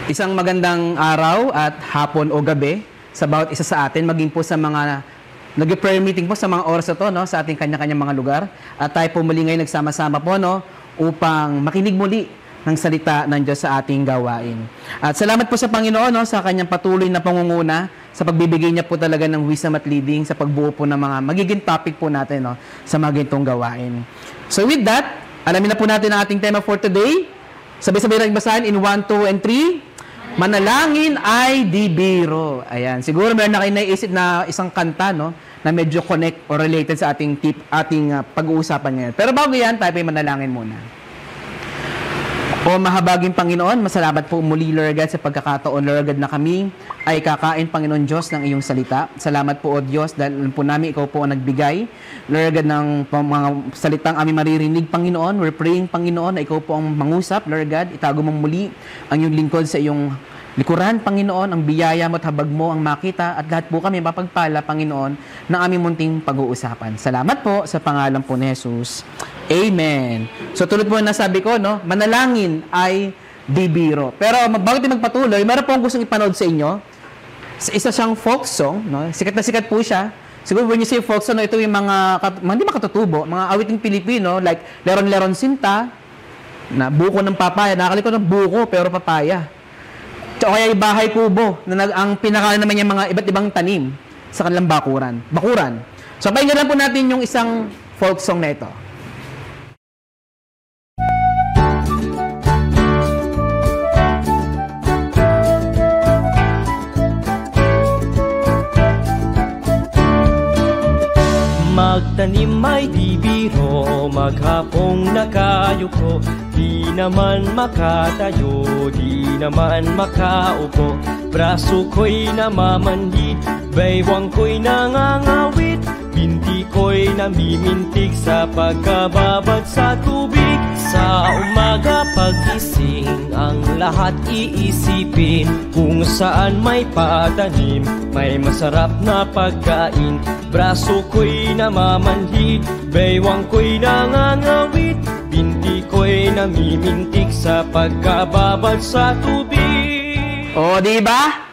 Isang magandang araw at hapon o gabi sa bawat isa sa atin, maging po sa mga nag-prayer meeting po sa mga oras na to, no, sa ating kanya-kanyang mga lugar. At tayo po muli ngayon nagsama-sama po, no, upang makinig muli ng salita ng Diyos sa ating gawain. At salamat po sa Panginoon, no, sa kanyang patuloy na pangunguna, sa pagbibigay niya po talaga ng wisdom at leading sa pagbuo po ng mga magiging topic po natin, no, sa mga ganitong gawain. So with that, alamin na po natin ang ating tema for today. Sabay-sabay rin basahin in 1, 2, and 3. Manalangin ay di biro. Ayan. Siguro meron na kayo naisip na isang kanta, no, na medyo connect or related sa ating pag-uusapan ngayon. Pero bago yan, tayo pa manalangin muna. O mahabaging Panginoon, masalamat po muli, Lord God, sa pagkakataon, Lord God, na kami ay kakain, Panginoon Diyos, ng iyong salita. Salamat po, O Diyos, dahil po namin ikaw po ang nagbigay, Lord God, ng mga salitang aming maririnig, Panginoon. We're praying, Panginoon, na ikaw po ang mangusap, Lord God. Itago mong muli ang iyong lingkod sa iyong likuran, Panginoon, ang biyaya mo at habag mo ang makita at lahat po kami mapagpala, Panginoon, ng aming munting pag-uusapan. Salamat po sa pangalan po ni Jesus. Amen. So tulad po na sabi ko, no, manalangin ay di biro. Pero bago tayo magpatuloy, meron po akong gustong ipanood sa inyo. Isa siyang folk song, no? Sikat na sikat po siya. Siguro when you say folk song, no, ito yung mga hindi makatutubo, mga awiting Pilipino, like Leron-Leron Sinta, na buko ng papaya. Nakakalikot ng buko pero papaya. O kaya yung bahay kubo, na ang pinakalan naman yung mga iba't ibang tanim sa kanilang bakuran. So, pakinggan lang po natin yung isang folk song na ito. Magtanim ay di biro, maghapong nakayuko, di naman makatayo, di naman makaupo. Braso ko'y namamanhid, baywang ko'y nangangawit, binti ko'y namimintig sa pagkababad sa tubig. Sa umaga pagising, ang lahat iisipin, kung saan may patanim, may masarap na pagkain. Braso ko'y namamanhid, baywang ko'y nangangawit, binti ko'y namimintig sa pagkababad sa tubig. O, di ba?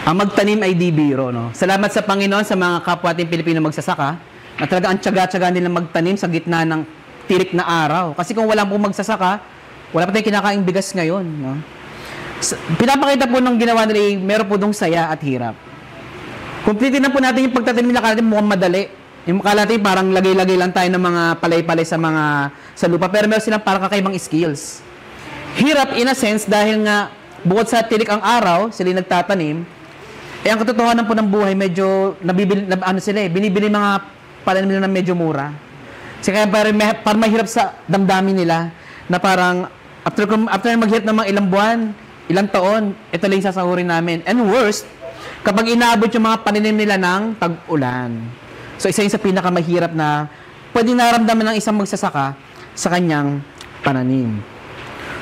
Ang magtanim ay di biro, no? Salamat sa Panginoon sa mga kapwa ating Pilipino magsasaka na talaga ang tiyaga-tiyaga nilang magtanim sa gitna ng tirik na araw. Kasi kung wala pong magsasaka, wala pa tayong kinakaing bigas ngayon, no? Pinapakita po ng ginawa nila, meron po dong saya at hirap. Complete na po natin yung pagtatanim na natin mukhang madali. Yung akala natin parang lagay-lagay lang tayo ng mga palay-palay sa lupa, pero meron silang parang kakaibang skills. Hirap in a sense dahil nga bukod sa tirik ang araw, sila nagtatanim, ang katotohanan po ng buhay medyo binibili mga palanim nila na medyo mura. Kasi kaya parang mahirap sa damdamin nila na parang after maghirap ng mga ilang buwan, ilang taon, ito lang yung sasahurin namin. And worst, kapag inaabot yung mga paninim nila ng tag-ulan. So, isa yun sa pinakamahirap na pwede naramdaman ng isang magsasaka sa kanyang pananim.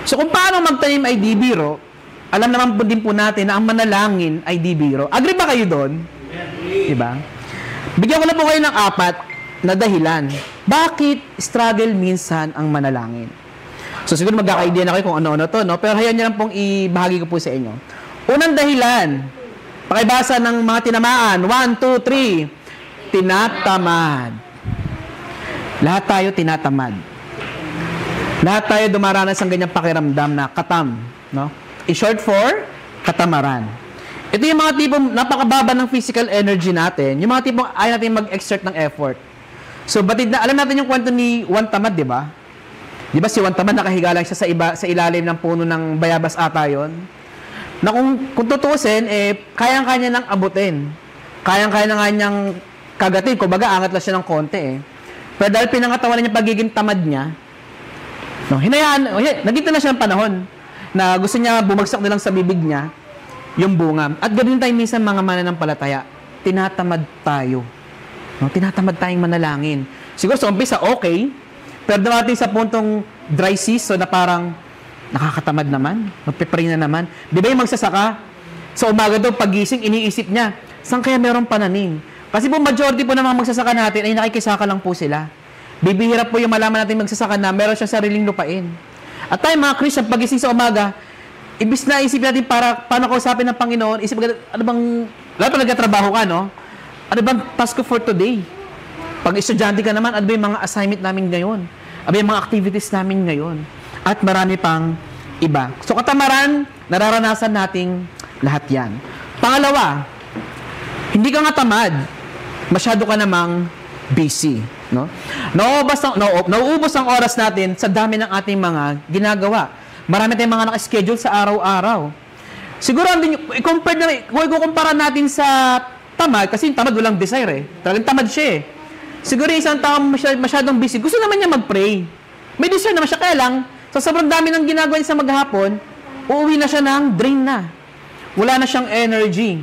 So, kung paano magtanim ay di biro, alam naman po din po natin na ang manalangin ay di biro. Agree ba kayo doon? Diba? Bigyan ko na po kayo ng 4 na dahilan. Bakit struggle minsan ang manalangin? So, siguro magkaka-idea na kayo kung ano-ano to, no? Pero hayaan nyo lang pong ibahagi ko po sa inyo. Unang dahilan, pakibasa ng mga tinamaan. 1, 2, 3. Tinatamad. Lahat tayo tinatamad. Lahat tayo dumaranas ng ganyang pakiramdam na katam, no? In short for, katamaran. Ito yung mga tipong napakababa ng physical energy natin. Yung mga tipong ayaw natin mag-exert ng effort. So, batid na, alam natin yung kwento ni Juan Tamad, di ba? Di ba si Juan Tamad nakahiga lang siya sa ilalim ng puno ng bayabas ata yun? Na kung tutusin, kayang-kanya nang abutin. Kayang-kaya na nga niyang kagatin. Kumbaga, angat lang siya ng konti Pero dahil pinangatawanan niya pagiging tamad niya, no, naging na siya ng panahon na gusto niya bumagsak na lang sa bibig niya yung bunga. At ganoon tayo minsan mga mananampalataya. Tinatamad tayo. No, tinatamad tayong manalangin. Siguro sa umpisa, okay. Pero dumating sa puntong dry season na parang nakakatamad naman. Magpipray na naman. Di ba yung magsasaka? Sa umaga daw, pagising, iniisip niya, saan kaya meron pananim? Kasi po, majority po ng mga magsasaka natin ay nakikisaka lang po sila. Bibihira po yung malaman natin magsasaka na meron siya sariling lupain. At tayo mga Christian, pagising sa umaga, ibis na isip natin paano kausapin ng Panginoon, isip agad, ano bang, lalo pa nagkatrabaho ka, no? Ano bang task ko for today? Pag estudyante ka naman, ano ba yung mga assignment namin ngayon? Ano ba yung mga activities namin ngayon? At marami pang iba. So, katamaran, nararanasan nating lahat yan. Pangalawa, hindi ka nga tamad, masyado ka namang busy. No? Nauubos ang oras natin sa dami ng ating mga ginagawa. Marami tayong mga naka-schedule sa araw-araw. Siguro, kung ikukumpara natin sa tamad, kasi yung tamad walang desire eh. Talagang tamad siya eh. Siguro yung isang tao masyadong busy, gusto naman niya mag-pray. May desire naman siya, kaya lang, sa sobrang dami ng ginagawa niya sa maghapon, uuwi na siya ng drain na. Wala na siyang energy.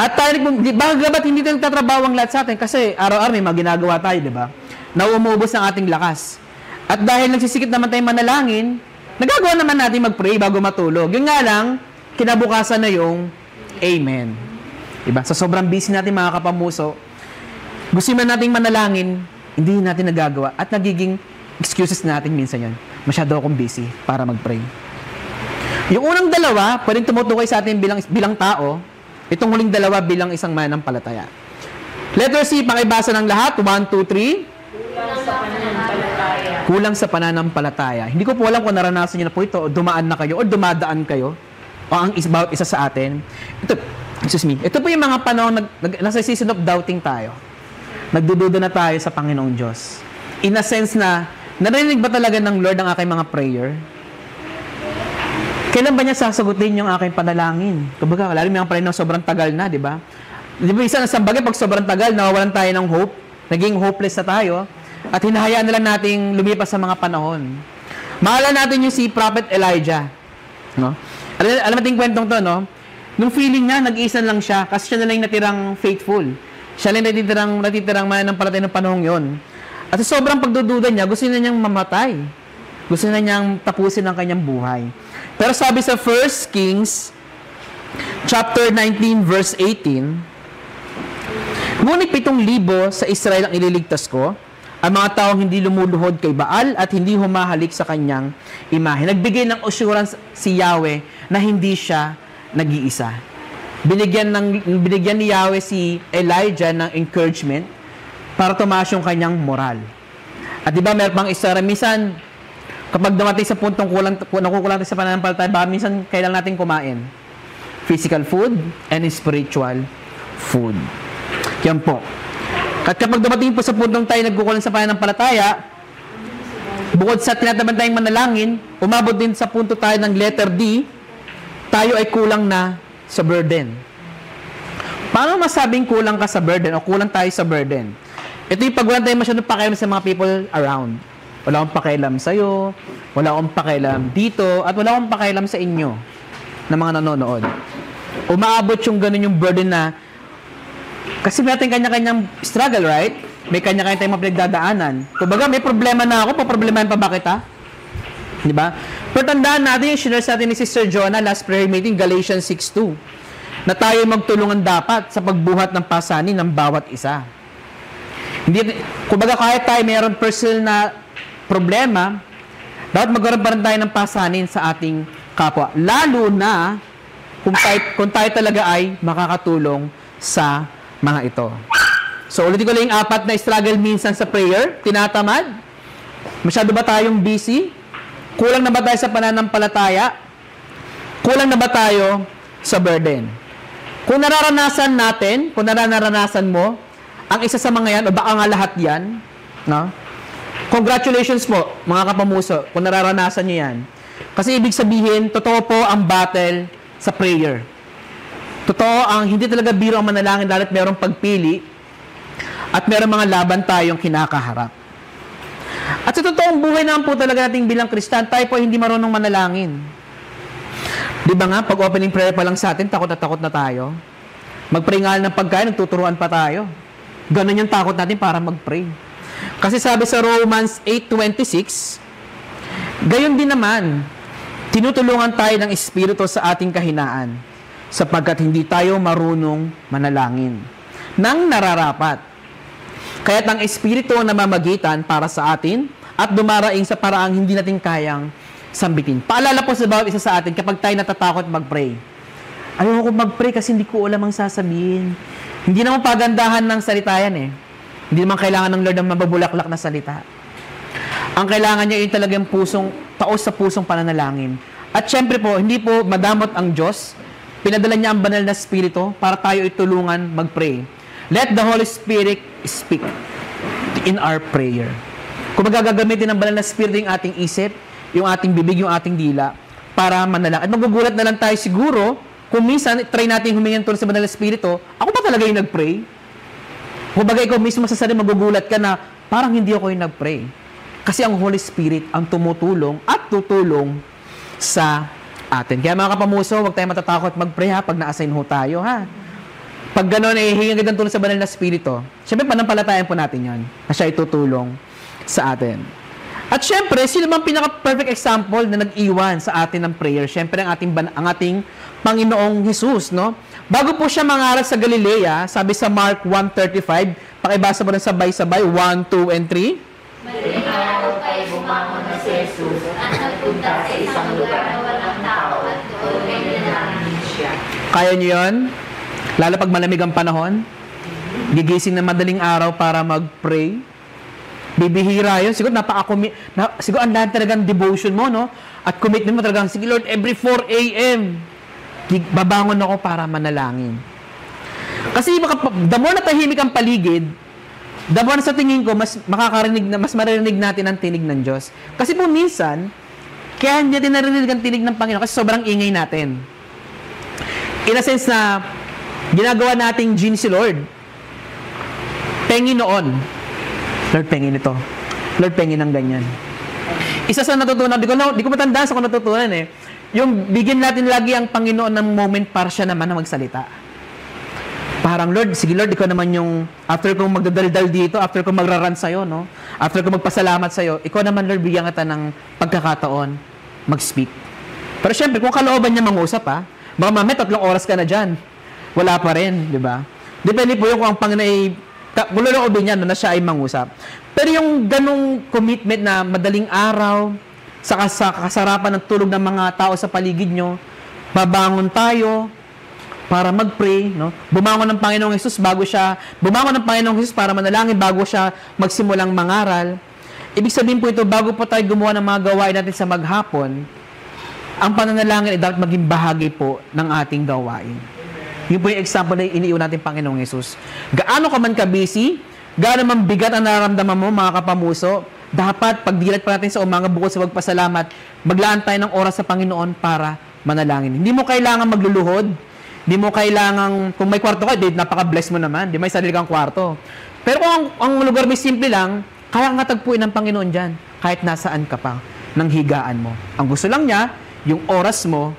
At tayo, ba't hindi tayo nagtatrabaho ang lahat sa atin? Kasi araw-araw may mga ginagawa tayo, di ba? Na umuubos ang ating lakas. At dahil nagsisikip naman tayong manalangin, nagagawa naman natin mag-pray bago matulog. Yung nga lang, kinabukasan na yung Amen. Diba? Sa sobrang busy natin mga kapamuso, gusto man nating manalangin, hindi natin nagagawa. At nagiging excuses natin minsan yan. Masyado akong busy para mag-pray. Yung unang dalawa, pwedeng tumutukoy sa atin bilang tao. Itong huling dalawa bilang isang mananampalataya. Letter C, pakibasa ng lahat. 1, 2, 3. Kulang sa pananampalataya. Kulang sa pananampalataya. Hindi ko po alam kung naranasan niyo na po ito, o dumaan na kayo, o dumadaan kayo, o ang bawat isa sa atin. Ito po yung mga panahon, nasa season of doubting tayo. Nagdududa na tayo sa Panginoong Diyos. In a sense na, narinig ba talaga ng Lord ang aking mga prayer? Kailan ba niya sasagutin yung aking panalangin? Kumbaga, lalo may mga panahon sobrang tagal na, di ba? Di ba, isa na sa bagay, pag sobrang tagal, nawawalan tayo ng hope, naging hopeless na tayo, at hinahayaan na lang nating lumipas sa mga panahon. Mahala natin yung si Prophet Elijah. No? Alam natin yung kwentong to, no? Nung feeling niya, nag-iisa lang siya, kasi siya na lang natirang faithful. Siya lang natitirang mananampalataya ng panahon yon. At sa sobrang pagdududa niya, gusto na niyang mamatay. Gusto na niyang tapusin ang kanyang buhay. Pero sabi sa 1 Kings, chapter 19, verse 18, ngunit 7,000 sa Israel ang ililigtas ko, ang mga taong hindi lumuluhod kay Baal at hindi humahalik sa kanyang imahe. Nagbigay ng assurance si Yahweh na hindi siya nag-iisa. Binigyan ni Yahweh si Elijah ng encouragement para tumaas yung kanyang moral. At di ba, meron pang isa, minsan, kapag dumating sa puntong nakukulang sa pananampalataya, baka minsan kailangan natin kumain. Physical food and spiritual food. Yan po. At kapag dumating po sa puntong tayo nagkukulang sa pananampalataya, bukod sa tinataban tayong manalangin, umabot din sa punto tayo ng letter D, tayo ay kulang na sa burden. Paano masabing kulang ka sa burden o kulang tayo sa burden? Ito yung pag wala tayong masyadong pakialam sa mga people around. Wala akong pakialam sa'yo, wala akong pakialam dito, at wala akong pakialam sa inyo na mga nanonood. Umaabot yung ganun yung burden na, kasi may natin kanya-kanyang struggle, right? May kanya-kanya tayong mga pinagdadaanan. Kumbaga, may problema na ako, paproblemahin pa ba kita? Di ba? Pero tandaan natin yung sinare sa atin ni Sister Jonah last prayer meeting, Galatians 6:2, na tayo magtulungan dapat sa pagbuhat ng pasanin ng bawat isa. Hindi, kumbaga, kahit tayo mayroon personal na problema, dapat magkaroon pa rin tayo ng pasanin sa ating kapwa. Lalo na kung tayo talaga ay makakatulong sa mga ito. So, ulitin ko lang yung 4 na struggle minsan sa prayer. Tinatamad? Masyado ba tayong busy? Kulang na ba tayo sa pananampalataya? Kulang na ba tayo sa burden? Kung nararanasan natin, kung nararanasan mo, ang isa sa mga yan, o baka nga lahat yan, no? Congratulations po, mga kapamuso, kung nararanasan nyo yan. Kasi ibig sabihin, totoo po ang battle sa prayer. Totoo ang hindi talaga biro ang manalangin dahil merong pagpili at merong mga laban tayong kinakaharap. At sa totoong buhay naman po talaga nating bilang Kristan, tayo po hindi marunong manalangin. Di ba nga, pag opening prayer pa lang sa atin, takot na tayo. Mag-pray nga ng pagkain, nagtuturuan pa tayo. Ganun yung takot natin para mag-pray. Kasi sabi sa Romans 8:26, gayon din naman, tinutulungan tayo ng Espiritu sa ating kahinaan, sapagkat hindi tayo marunong manalangin nang nararapat. Kaya't ang Espiritu ang namamagitan para sa atin at dumaraing sa paraang hindi natin kayang sambitin. Paalala po sa bawat isa sa atin kapag tayo natatakot mag-pray. Ayoko mag-pray kasi hindi ko alam ang sasabihin. Hindi naman pagandahan ng salita yan eh. Hindi naman kailangan ng Lord ng mababulaklak na salita. Ang kailangan niya yung talagang taos sa pusong pananalangin. At syempre po, hindi po madamot ang Diyos. Pinadala niya ang banal na Espiritu para tayo itulungan mag-pray. Let the Holy Spirit speak in our prayer. Kung magagamitin ng banal na Espiritu yung ating isip, yung ating bibig, yung ating dila, para manalangin. At magugulat na lang tayo siguro, kung minsan, try natin humingi ng tulong sa banal na Espiritu, ako ba talaga yung nag-pray? Kung bagay ikaw mismo sa sarili, magugulat ka na, parang hindi ako yung nag-pray. Kasi ang Holy Spirit ang tumutulong at tutulong sa atin. Kaya mga kapamuso, huwag tayong matatakot mag-pray ha, pag na-assign ho tayo ha. Pag gano'n, hihingan kita ng tulong sa banal na Espiritu. Siyempre, panampalatayan po natin yan, na siya itutulong sa atin. At syempre, sino bang pinaka-perfect example na nag-iwan sa atin ng prayer? Syempre, ang ating Panginoong Jesus, no? Bago po siya mangaral sa Galilea, sabi sa Mark 1:35, pakibasa mo rin sabay-sabay, 1, 2, and 3. Madaling araw ay bumangon na si Jesus at nagpunta sa isang lugar na walang tao at doon ay nanalangin siya. Kaya niyo yun? Lalo pag malamig ang panahon? Gigising na madaling araw para mag-pray? Bibihira yun. Siguro siguro ang lahat talagang devotion mo, no? At commitment mo talagang, sige Lord, every 4 a.m. babangon ako para manalangin. Kasi the more na tahimik ang paligid, the more sa tingin ko, mas maririnig natin ang tinig ng Diyos. Kasi po minsan, kaya hindi natin naririnig ang tinig ng Panginoon kasi sobrang ingay natin. In a sense na, ginagawa nating gene si Lord. Pengi noon. Lord, pengi nito. Lord, pengi ng ganyan. Isa sa natutunan, di ko matandaan sa kung natutunan eh. Yung bigyan natin lagi ang Panginoon ng moment para siya naman na magsalita. Parang, Lord, sige Lord, ikaw naman yung, after kong magdadaldal dito, after kong magraran sa'yo, no? After kong magpasalamat sa'yo, ikaw naman, Lord, bigyan kita ng pagkakataon mag-speak. Pero syempre, kung kalooban niya mangusap, ha? Baka mamaya 3 oras ka na dyan. Wala pa rin, di ba? Depende po yung kung ang Panginoon ay kung loloobin niya, no, na siya ay mangusap. Pero yung ganong commitment na madaling araw, sa kasarapan ng tulog ng mga tao sa paligid nyo, babangon tayo para mag-pray, no? Bumangon ng Panginoong Jesus bumangon ng Panginoong Jesus para manalangin bago siya magsimulang mangaral. Ibig sabihin po ito, bago po tayo gumawa ng mga gawain natin sa maghapon, ang pananalangin ay dapat maging bahagi po ng ating gawain. Yun po yung example na iniiwan natin Panginoong Jesus. Gaano ka man ka-busy, gaano man bigat ang nararamdaman mo, mga kapamuso, dapat pagdilat pa natin sa umaga bukod sa pagpasalamat, maglaan tayo ng oras sa Panginoon para manalangin. Hindi mo kailangan magluluhod. Hindi mo kailangan, kung may kwarto ka, napaka-bless mo naman. Di may sarili kang kwarto. Pero kung ang lugar may simple lang, kaya nga tagpuin ng Panginoon dyan, kahit nasaan ka pa, ng higaan mo. Ang gusto lang niya, yung oras mo,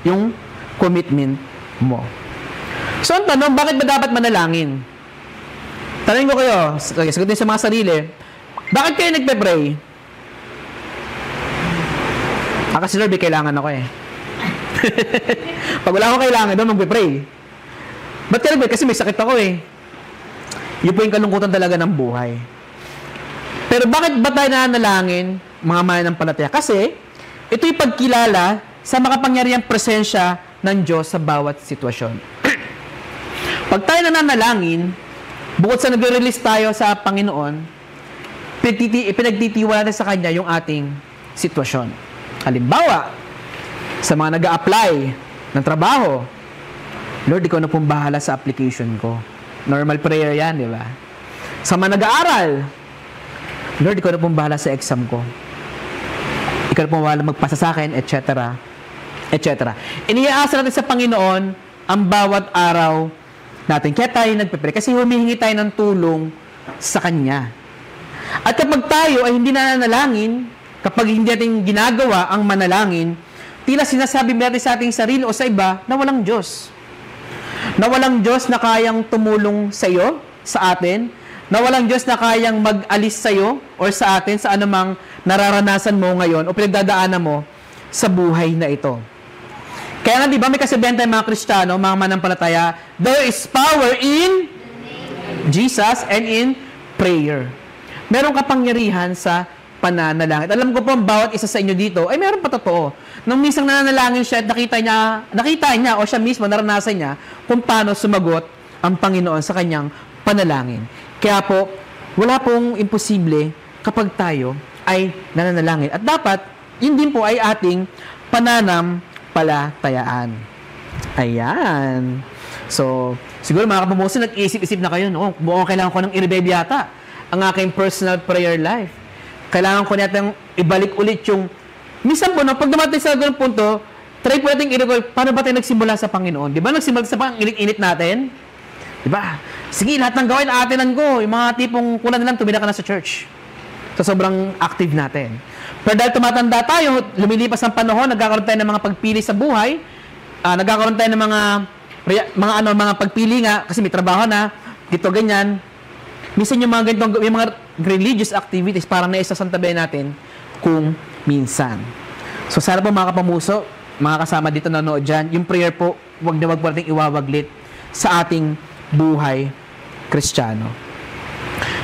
yung commitment mo. So, ang tanong, bakit ba dapat manalangin? Tanongin ko kayo, sagutin sa mga sarili, bakit kayo nagpe-pray? Kasi Lord, kailangan ako eh. Pag wala akong kailangan, doon magpe-pray. Ba't ka nagpe? Kasi may sakit ako eh. Yun po yung kalungkutan talaga ng buhay. Pero bakit ba tayo nanalangin, mga mananampalataya? Kasi, ito'y pagkilala sa makapangyarihang presensya ng Diyos sa bawat sitwasyon. Pag tayo nananalangin, bukod sa nag-release tayo sa Panginoon, pinagtitiwala natin sa Kanya yung ating sitwasyon. Halimbawa, sa mga nag-a-apply ng trabaho, Lord, ikaw na pong bahala sa application ko. Normal prayer yan, di ba? Sa mga nag-aaral, Lord, ikaw na pong bahala sa exam ko. Ikaw na pong bahala magpasa sa akin, etc. etc. Iniaasa natin sa Panginoon ang bawat araw natin. Kaya tayo nagpe-pray kasi humihingi tayo ng tulong sa Kanya. At kapag tayo ay hindi nananalangin, kapag hindi natin ginagawa ang manalangin, tila sinasabi natin sa ating sarili o sa iba na walang Diyos. Na walang Diyos na kayang tumulong sa iyo, sa atin, na walang Diyos na kayang mag-alis sa iyo or sa atin sa anumang nararanasan mo ngayon o pinagdadaanan mo sa buhay na ito. Kaya nga, di ba, may kasabihan tayo mga Kristiyano, mga manampalataya, there is power in Jesus and in prayer. Merong kapangyarihan sa pananalangin. Alam ko po, bawat isa sa inyo dito, ay meron pa totoo. Nung minsan nananalangin siya at nakita niya o siya mismo, naranasan niya kung paano sumagot ang Panginoon sa kanyang panalangin. Kaya po, wala pong imposible kapag tayo ay nananalangin. At dapat, yun din po ay ating pananampalatayaan. Ayan. So, siguro mga kapamuso, nag-iisip-isip na kayo, no? Mukhang kailangan ko ng i-revive yata ang aking personal prayer life. Kailangan ko natin ibalik ulit yung... Minsan po, no, pag dumating sa ganung punto, try po natin i-recall, paano ba tayo nagsimula sa Panginoon? Di ba nagsimula sa pang-init natin? Di ba? Sige, lahat ng gawin, aatinan ko. Yung mga tipong kulang na lang, tumira ka na sa church. So, sobrang active natin. Pero dahil tumatanda tayo, lumilipas ang panahon, nagkakaroon tayo ng mga pagpili sa buhay, nagkakaroon tayo ng mga pagpili nga, kasi may trabaho na, dito ganyan. Minsan yung mga ganitong, yung mga religious activities, parang naisasantabi natin kung minsan. So, sana po mga kapamuso, mga kasama dito nanonood dyan, yung prayer po, wag na wag po natin iwawaglit sa ating buhay Kristiyano.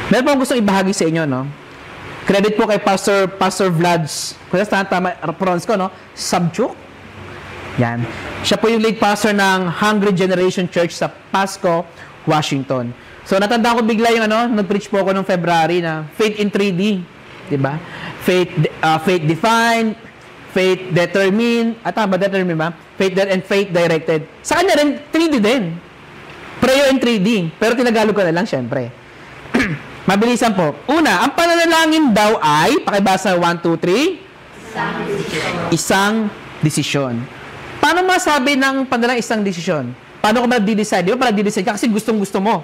Meron po akong gustong ibahagi sa inyo, no? Credit po kay Pastor Vlad's, kung tama, pronounce ko, no? Sabchuk. Yan. Siya po yung lead pastor ng Hungry Generation Church sa Pasco, Washington. So, natanda ko bigla yung nag-preach po ako noong February na Faith in 3D. Diba? Faith defined, faith determined, determined ba? Faith and faith directed. Sa kanya rin, 3D din. Prayer in 3D. Pero tinagalog ko na lang, syempre. Mabilisan po. Una, ang pananalangin daw ay, pakibasa 1, 2, 3. Isang desisyon. Paano masabi ng pananalangin isang desisyon? Paano ko mag-decide? Di ba parang decide ka kasi gustong-gusto mo?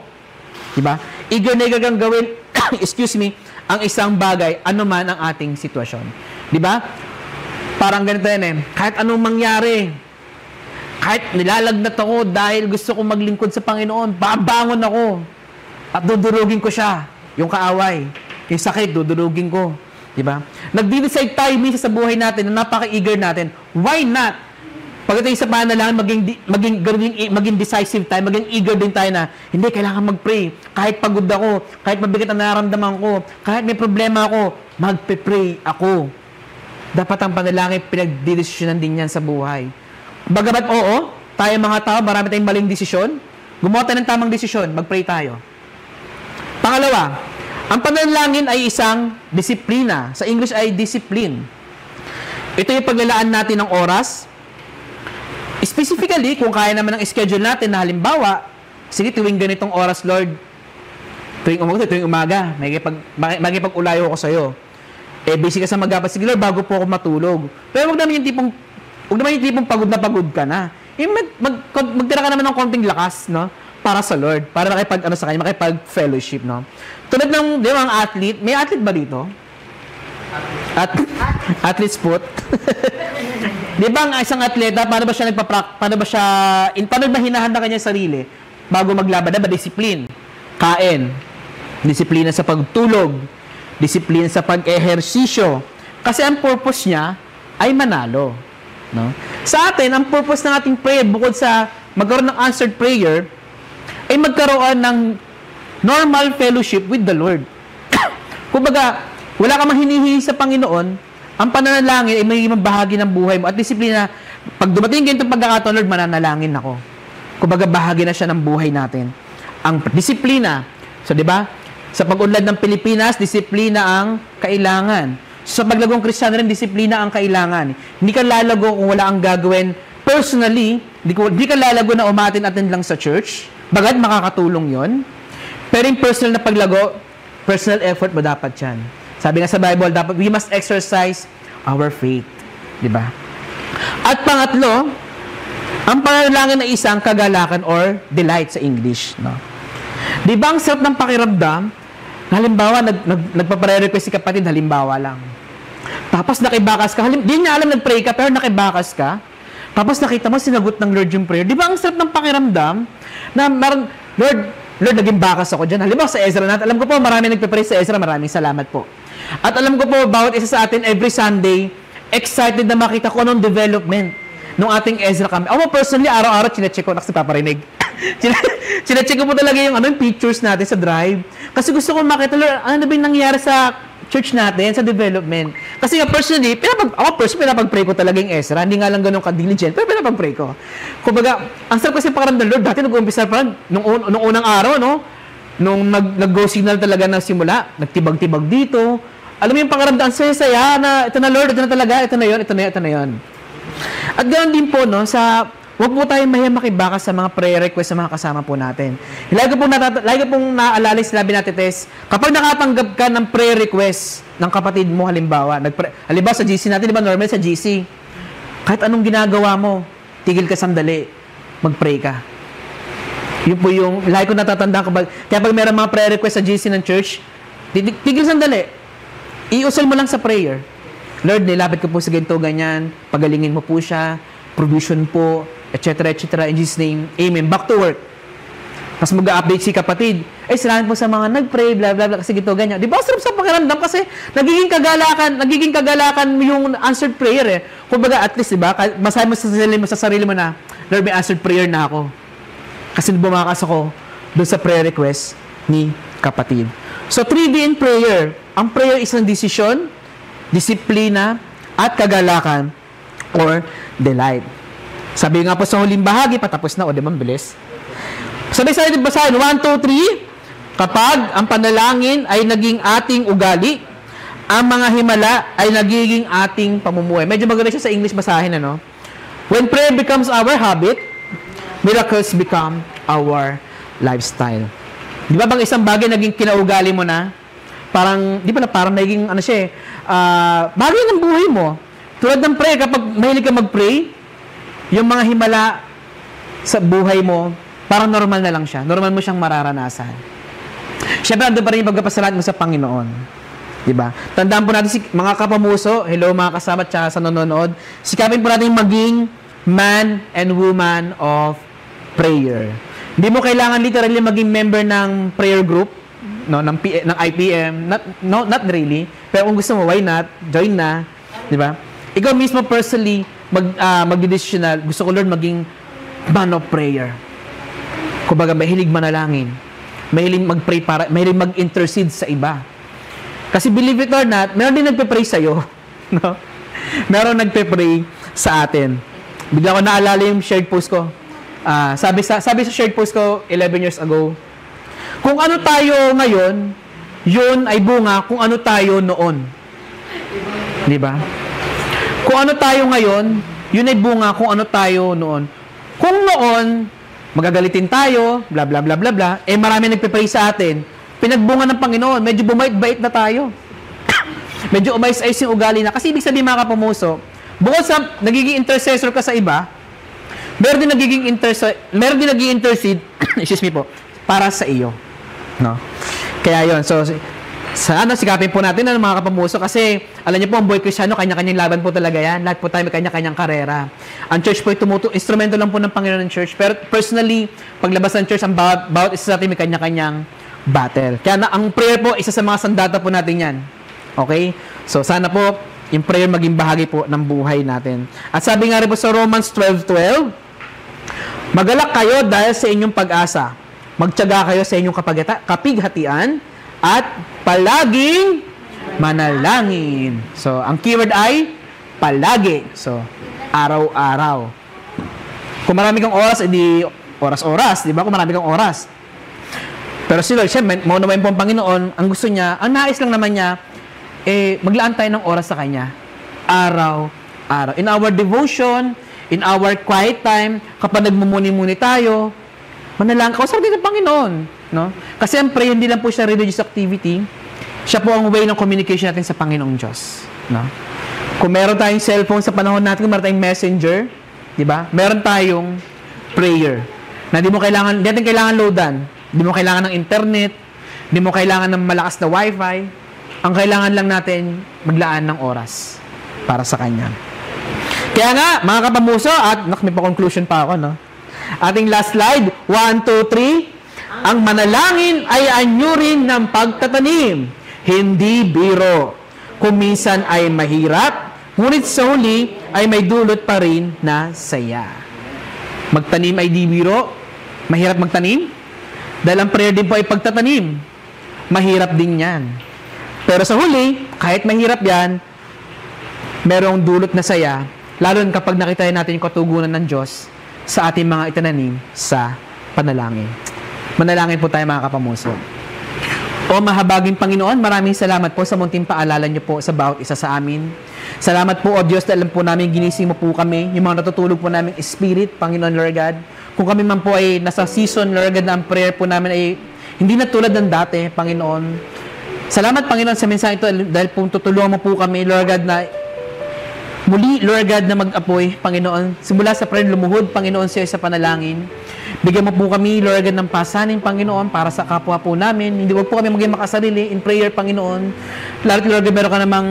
Diba? Eager na eager kang gawin, excuse me, ang isang bagay, ano man ang ating sitwasyon. Diba? Parang ganito yan eh. Kahit anong mangyari, kahit nilalagnat ako dahil gusto kong maglingkod sa Panginoon, babangon ako at dudurugin ko siya. Yung kaaway, yung sakit, dudurugin ko. Diba? Nag-decide tayo minsan sa buhay natin na napaka-eager natin. Why not? Pagdating sa panalangin, maging decisive tayo, maging eager din tayo na, hindi, kailangan mag-pray. Kahit pagod ako, kahit mabigat ang nararamdaman ko, kahit may problema ako, magpe-pray ako. Dapat ang panalangin, pinagdidesisyonan din yan sa buhay. Bagamat oo, tayo mga tao, marami tayong maling desisyon. Gumawa tayo ng tamang desisyon, mag-pray tayo. Pangalawa, ang panalangin ay isang disiplina. Sa English ay discipline. Ito yung paglalaan natin ng oras. Specifically, kung kaya naman ang schedule natin na halimbawa, sige, tuwing ganitong oras, Lord, tuwing umaga, magkipag-ulayo ako sa'yo. Busy ka sa magapas, sige, Lord, bago po ako matulog. Pero huwag naman yung tipong pagod na pagod ka na. Magtira ka naman ng konting lakas, no? Para sa Lord, para makipag-fellowship, no? Tulad ng, di ba, ang athlete, may athlete ba dito? Athlete sport? Di ba, ang isang atleta, paano ba hinahanda kanya sarili bago maglaban? Diba, discipline, kain, disiplina sa pagtulog, disiplina sa pag-ehersisyo. Kasi ang purpose niya ay manalo, no? Sa atin, ang purpose ng ating prayer, bukod sa magkaroon ng answered prayer, ay magkaroon ng normal fellowship with the Lord. Kumbaga, wala ka mang hinihingi sa Panginoon, ang pananalangin ay magiging bahagi ng buhay mo. At disiplina, pag dumating ganitong pagkakataon, Lord, mananalangin ako. Kumbaga, bahagi na siya ng buhay natin. Ang disiplina. So, di ba? Sa pag-unlad ng Pilipinas, disiplina ang kailangan. Sa paglagong Kristiyano rin, disiplina ang kailangan. Hindi ka lalago kung wala ang gagawin personally. Hindi ka lalago na umatin-atin lang sa church. Bagad makakatulong yon. Pero yung personal na paglago, personal effort mo dapat yan. Sabi nga sa Bible, dapat we must exercise our faith. Diba? At pangatlo, ang panalangin na isang kagalakan or delight sa English. No? Diba ang sarap ng pakiramdam? Halimbawa, nagpapare-request si kapatid, halimbawa lang. Tapos nakibakas ka, di niya alam nag-pray ka, pero nakibakas ka. Tapos nakita mo, sinagot ng Lord yung prayer. Diba ang sarap ng pakiramdam? Na Lord, naging bakas ako dyan. Halimbawa sa Ezra natin, alam ko po, marami nagpe-pray sa Ezra, maraming salamat po. At alam ko po, bawat isa sa atin, every Sunday, excited na makita ko anong development ng ating Ezra kami. Ako personally, araw-araw, chinecheck ko, nakasipaparinig. Chinecheck ko po talaga yung pictures natin sa Drive. Kasi gusto ko makita, Lord, ano na ba yung nangyari sa church natin, sa development. Kasi nga personally, pinapag-pray ko talaga yung Ezra. Hindi nga lang ganun ka-diligent, pero pinapag-pray ko. Kumbaga, ang sarap kasi pakaramdam ng Lord, dati nag-uumpisa pa nung unang araw, no? Nung nag-go signal talaga na simula, nagtibag-tibag dito. Alam mo yung pakaramdam, ang saya-saya na, ito na Lord, ito na talaga, ito na yun. At ganoon din po, no, huwag po tayong makimakibaka sa mga prayer request sa mga kasama po natin. Lagi pong naalala, sinabi natin, Tess, kapag nakatanggap ka ng prayer request ng kapatid mo, halimbawa sa GC natin, di ba, normal sa GC, kahit anong ginagawa mo, tigil ka sandali, mag-pray ka. Yun po yung, lagi ko natatandaan kapag, kaya pag meron mga prayer request sa GC ng church, tigil sandali, iusol mo lang sa prayer. Lord, nilapit ko po sa ganito, ganyan, pagalingin mo po siya, provision po, etc. In Jesus' name, amen. Back to work. Tapos mag-update si kapatid. Salamat po sa mga nag-pray, blah, blah, blah, kasi gito, ganyan. Di ba, sarap sa pakiramdam kasi nagiging kagalakan yung answered prayer eh. Kumbaga, at least, di ba, masabi mo sa sarili mo na, Lord, may answered prayer na ako. Kasi bumakas ako doon sa prayer request ni kapatid. So, 3D in prayer. Ang prayer is isang desisyon, disiplina, at kagalakan or delight. Sabi nga po sa huling bahagi, patapos na, o di ba, bilis. Sabi sa atin basahin, 1, 2, 3, kapag ang panalangin ay naging ating ugali, ang mga himala ay nagiging ating pamumuhay. Medyo maganda siya sa English basahin, ano? When prayer becomes our habit, miracles become our lifestyle. Di ba bang isang bagay naging kinaugali mo na? Parang, di ba na parang naging, bagay ng buhay mo. Tulad ng prayer, kapag mahilig ka mag-pray, yung mga himala sa buhay mo, parang normal na lang siya. Normal mo siyang mararanasan. Siyempre, ando pa rin yung pagpapasalamat mo sa Panginoon. Diba? Tandaan po natin, mga kapamuso, hello mga kasama at sa nanonood, sikapin po natin maging man and woman of prayer. Hindi mo kailangan literally maging member ng prayer group, no, ng IPM, not really. Pero kung gusto mo, why not? Join na. Diba? Ikaw mismo personally, magdidesisyon, gusto ko Lord maging man of prayer. Kumbaga, mahilig manalangin. Mahilig mag-pray mahilig mag-intercede sa iba. Kasi believe it or not, meron din nagpe-pray sa'yo. No? Meron nagpe-pray sa atin. Bigla ko naalala yung shared post ko. Sabi sa shared post ko 11 years ago, kung ano tayo ngayon, yun ay bunga kung ano tayo noon. Di ba? Kung ano tayo ngayon, yun ay bunga kung ano tayo noon. Kung noon, magagalitin tayo, bla bla bla bla bla, marami nagpe-pray sa atin, pinagbunga ng Panginoon, medyo bumait-bait na tayo. Medyo umayos-ayos yung ugali na. Kasi ibig sabihin mga kapamuso, bukod sa nagiging intercessor ka sa iba, meron din nagiging intercede, excuse me po, para sa iyo. No? Kaya yon. So, sana sikapin po natin ng mga kapamuso kasi alam niyo po, ang boy Kristiyano, kanya-kanyang laban po talaga yan. Lahat po tayo may kanya-kanyang karera. Ang church po ay instrumento lang po ng Panginoon ng church. Pero personally, paglabas ng church, ang bawat isa sa atin may kanya-kanyang battle. Kaya ang prayer po, isa sa mga sandata po natin yan. Okay? So, sana po, yung prayer maging bahagi po ng buhay natin. At sabi nga rin po sa Romans 12:12, magalak kayo dahil sa inyong pag-asa. Magtiyaga kayo sa inyong kapighatian at palaging manalangin. So, ang keyword ay palagi. So, araw-araw. Kung marami kang oras, edi oras-oras. Di ba? Kung marami kang oras. Pero si Lord, siyempre, maunawain po ang Panginoon, ang gusto niya, ang nais lang naman niya, maglaan tayo ng oras sa Kanya. Araw-araw. In our devotion, in our quiet time, kapag nagmumuni-muni tayo, manalangin ka, sabi ng Panginoon. No? Kasi ang prayer, hindi lang po siya religious activity. Siya po ang way ng communication natin sa Panginoong Diyos. No? Kung meron tayong cellphone sa panahon natin, kung meron tayong messenger, di ba? Meron tayong prayer. Na di natin kailangan loadan. Di mo kailangan ng internet. Di mo kailangan ng malakas na wifi. Ang kailangan lang natin, maglaan ng oras para sa Kanya. Kaya nga, mga kapamuso, at may pa-conclusion pa ako, no? Ating last slide, 1, 2, 3. Ang manalangin ay anyurin ng pagtatanim, hindi biro. Kung minsan ay mahirap, ngunit sa huli ay may dulot pa rin na saya. Magtanim ay di biro. Mahirap magtanim? Dahil ang prayer din po ay pagtatanim. Mahirap din yan. Pero sa huli, kahit mahirap yan, merong dulot na saya, lalo kapag nakita natin yung katugunan ng Diyos sa ating mga itinanim sa panalangin. Manalangin po tayo mga kapamuso. O mahabaging Panginoon, maraming salamat po sa munting paalala niyo po sa bawat isa sa amin. Salamat po, O Diyos, dahil alam po namin, ginising mo po kami, yung mga natutulog po namin Spirit, Panginoon Lord God. Kung kami man po ay nasa season, Lord God, na ang prayer po namin ay hindi na tulad ng dati, Panginoon. Salamat, Panginoon, sa mensahe ito dahil po tutulungan mo po kami, Lord God, na muli, Lord God, na mag-apoy, Panginoon. Simula sa prayer, lumuhod, Panginoon, sa iyo sa panalangin. Bigyan mo po kami, Lord God, ng pasanin, Panginoon, para sa kapwa po namin. Hindi wag po kami maging makasarili in prayer, Panginoon. Lalo, Lord God, meron ka namang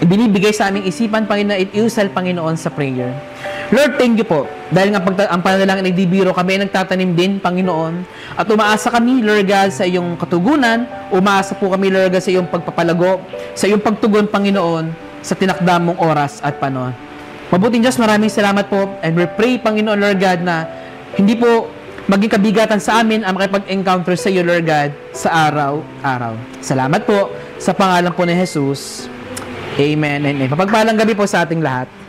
binibigay sa aming isipan, Panginoon, at iusal, Panginoon, sa prayer. Lord, thank you po. Dahil nga ang panalangin ay di biro, kami ay nagtatanim din, Panginoon. At umaasa kami, Lord God, sa iyong katugunan. Umaasa po kami, Lord God, sa iyong pagpapalago, sa iyong pagtugon, Panginoon, sa tinakda mong oras at panahon. Mabuting Diyos, maraming salamat po. And we pray, Panginoon, Lord God, na hindi po maging kabigatan sa amin ang makipag-encounter sa iyo, Lord God, sa araw-araw. Salamat po sa pangalan po ni Jesus. Amen and amen. Papagpalang gabi po sa ating lahat.